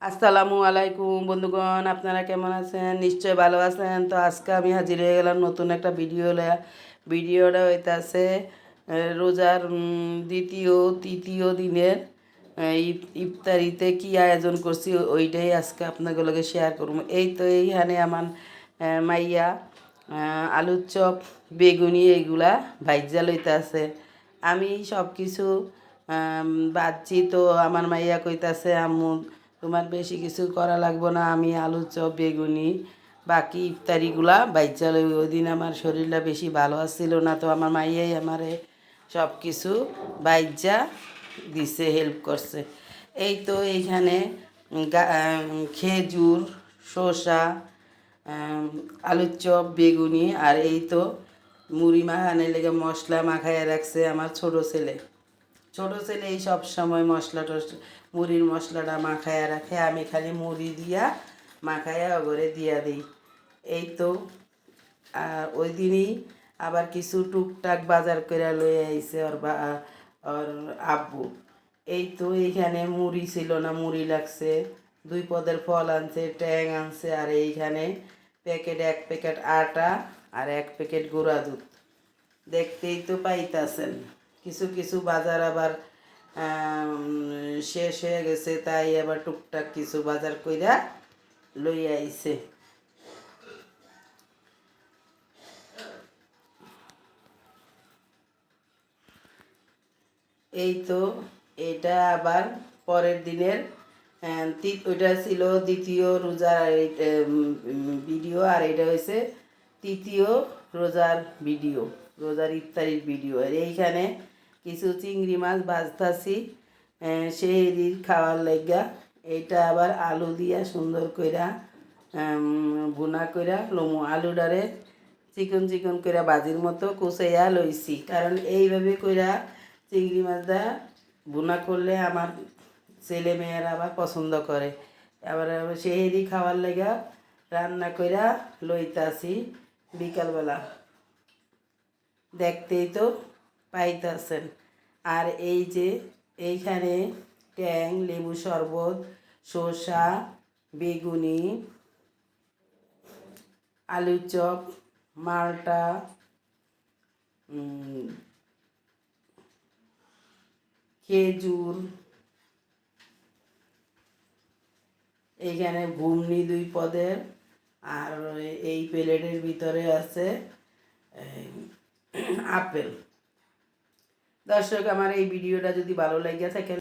আসসালামু আলাইকুম বন্ধুগণ, আপনারা কেমন আছেন? নিশ্চয় ভালো আছেন। তো আজকে আমি হাজির হয়ে গেলাম নতুন একটা ভিডিওটা হইতাছে রোজার দ্বিতীয় তৃতীয় দিনের ইফতারিতে কি আয়োজন করছি ওইটাই আজকে আপনাদের লগে শেয়ার করব। এই তো এইখানে আমার মাইয়া আলুর চপ বেগুনি এইগুলা ভাইজা লইতাছে। আমি সব কিছু বাদছি। তো আমার মাইয়া কইতাছে, আম্মু তোমার বেশি কিছু করা লাগবো না, আমি আলু চপ বেগুনি বাকি ইফতারিগুলা বাইচা লই। ওই দিন আমার শরীরটা বেশি ভালো আসছিল না, তো আমার মাইয়াই আমারে সব কিছু বাইজা দিছে, হেল্প করছে। এই তো এইখানে খেজুর, শসা, আলুর চপ বেগুনি আর এই তো মুড়ি মাখানোর লেগে মশলা মাখাইয়া রাখছে আমার ছোটো ছেলে এই সব সময় মুড়ির মশলাটা মাখায়া রাখে, আমি খালি মুড়ি দিয়া মাখায়া ওগরে দিয়া দিই। এই তো ওই দিনই আবার কিছু টুকটাক বাজার করে লয়ে আইছে ওর আব্বু। এই তো এইখানে মুড়ি ছিল না, মুড়ি লাগছে, 2 পদের ফল আনছে, ট্যাং আনছে, আর এইখানে এক প্যাকেট আটা আর 1 প্যাকেট গুঁড়া দুধ। দেখতেই তো পাইতাছেন। কিছু কিছু বাজার আবার শেষ হয়ে গেছে, তাই আবার টুকটাক কিছু বাজার কইরা লইয়া আইছে। এই তো এটা আবার পরের দিনের ওইটা ছিল দ্বিতীয় রোজার ভিডিও, আর এটা হয়েছে তৃতীয় রোজার ভিডিও, রোজার ইফতারির ভিডিও। আর এইখানে কিছু চিংড়ি মাছ ভাজতাছি সেহরির খাওয়ার লাইগা। এটা আবার আলু দিয়া সুন্দর কইরা ভুনা কইরা লমু, আলুডারে চিকন চিকন কইরা বাজির মতো কুচাইয়া লইছি, কারণ এইভাবে কইরা চিংড়ি মাছটা ভুনা করলে আমার ছেলে মেয়েরা আবার পছন্দ করে। আবার সেহেরি খাওয়ার লেগা রান্না কইরা লইতাছি বিকালবেলা, দেখতেই তো পাইতাছেন। আর এই যে এইখানে ট্যাং, লেবু শরবত, শসা, বেগুনি, আলু চপ, মালটা, খেজুর, এইখানে ঘুমনি 2 পদের, আর এই প্লেটের ভিতরে আছে আপেল। দর্শক, আমার এই ভিডিওটা যদি ভালো লাগে থাকে